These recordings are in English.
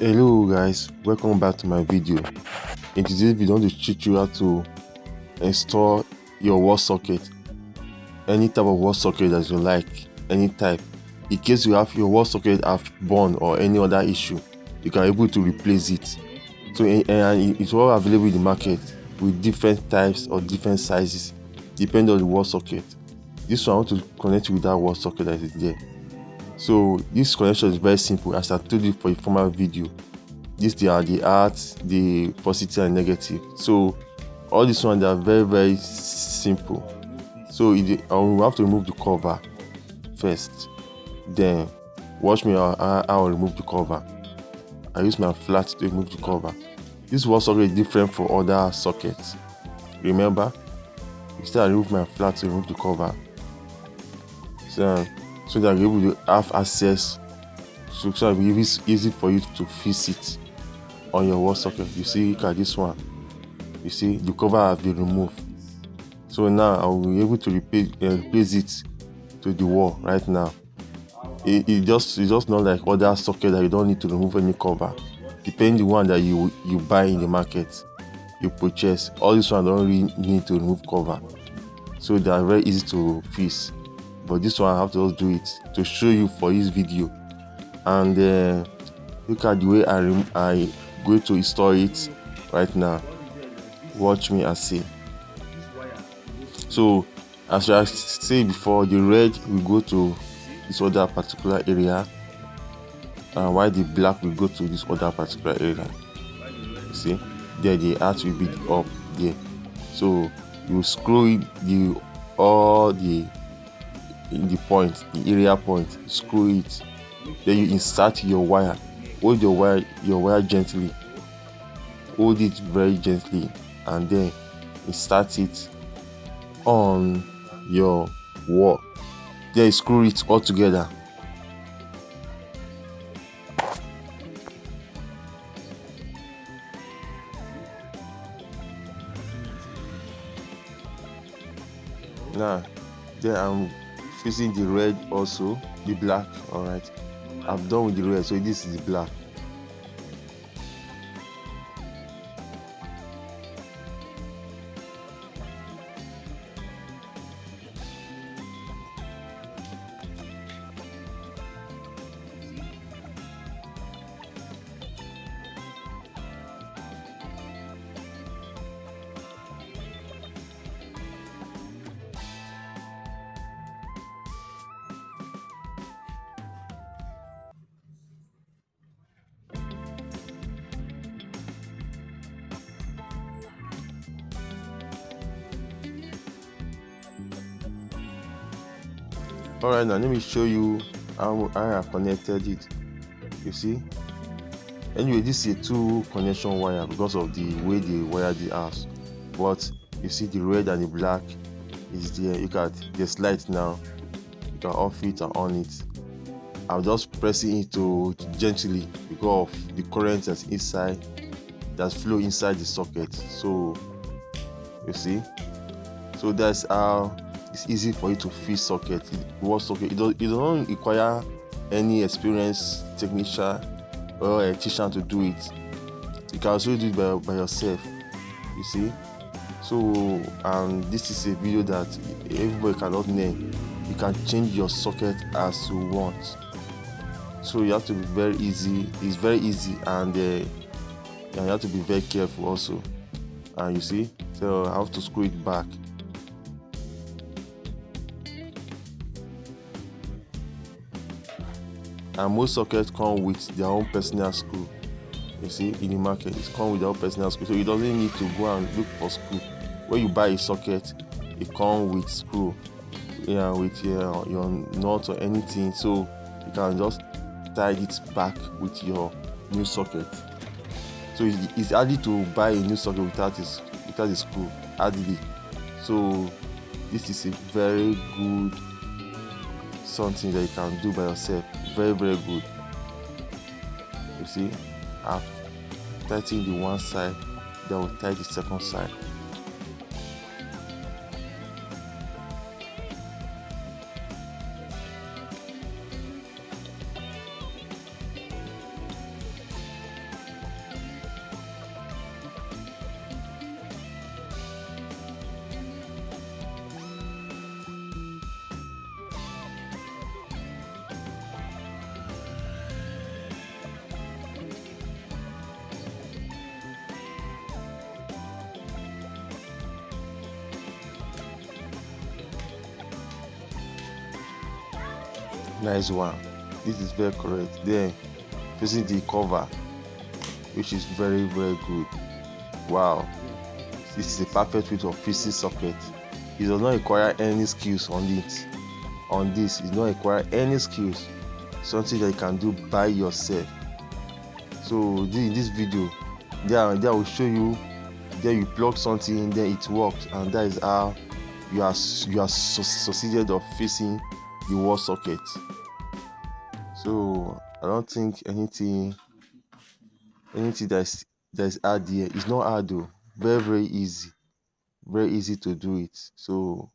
Hello guys, welcome back to my video. In today's video, I want to teach you how to install your wall socket, any type of wall socket that you like, any type. In case you have your wall socket have burned or any other issue, you can be able to replace it. So and it's all available in the market with different types or different sizes depending on the wall socket. This one I want to connect with that wall socket that is there. So this connection is very simple, as I told you for a former video. These are the arts, the positive and negative. So all these ones are very simple. So I will have to remove the cover first. Then watch me how I will remove the cover. I use my flat to remove the cover. This wall socket is different from other sockets. Remember, instead I remove my flat to remove the cover. So that you're able to have access, so it will be easy for you to fix it on your wall socket. You see, look at this one. You see, the cover has been removed. So now I will be able to replace it to the wall right now. It's just not like other socket that you don't need to remove any cover. Depending on the one that you buy in the market, you purchase. All this one don't really need to remove cover. So they are very easy to fix. But this one I have to just do it to show you for this video. And look at the way I go to install it right now. Watch me and see. So as I said before, the red will go to this other particular area, and while the black will go to this other particular area. You see, there the arch will be up there. So you screw it, all the point, the area point, screw it. Then you insert your wire. Hold your wire gently. Hold it very gently, and then insert it on your wall. Then you screw it all together. Now, then I'm fixing the red also, the black. All right, I'm done with the red, so this is the black. Alright, now let me show you how I have connected it. You see, anyway, this is a two connection wire because of the way they wire the house. But you see the red and the black is there. You got this light now. You can off it and on it. I'm just pressing it to gently because of the current that's inside, that flow inside the socket. So you see, so that's how it's easy for you to fix socket. Wall socket, it don't require any experienced technician or electrician to do it. You can also do it by yourself. You see. So this is a video that everybody cannot learn. You can change your socket as you want. So you have to be very easy. It's very easy, and you have to be very careful also. And you see, so I have to screw it back. And most sockets come with their own personal screw. You see, in the market, it comes with their own personal screw, so you don't need to go and look for screw. When you buy a socket, it comes with screw, with your nut or anything, so you can just tie it back with your new socket. So it's hardly to buy a new socket without a screw, hardly. So this is a very good something that you can do by yourself. Very good. You see, I've tightened the one side, then we'll tie the second side. Nice one. This is very correct. Then facing the cover, which is very very good. Wow, this is a perfect way of fixing socket. It does not require any skills on it. On this, it does not require any skills. Something that you can do by yourself. So in this video, there I will show you. There you plug something in, then it works, and that is how you are succeeded of fixing the wall socket. So I don't think anything that's hard here. It's not hard though. Very very easy. Very easy to do it. So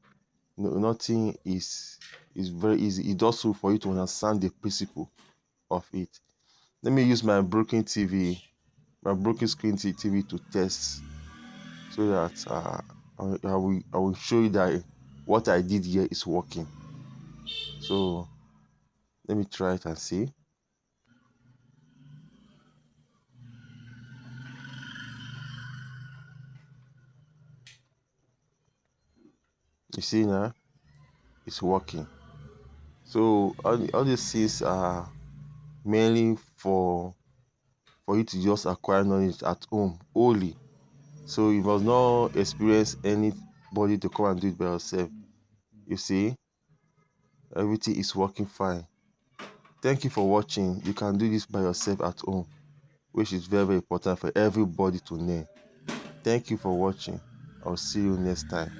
nothing is very easy. It's also for you to understand the principle of it. Let me use my broken TV, my broken screen TV to test, so that I will show you that what I did here is working. So let me try it and see. You see now, it's working. So all these things are mainly for you to just acquire knowledge at home only. So you must not experience anybody to come and do it by yourself. You see, everything is working fine. Thank you for watching. You can do this by yourself at home, which is very very important for everybody to know. Thank you for watching. I'll see you next time.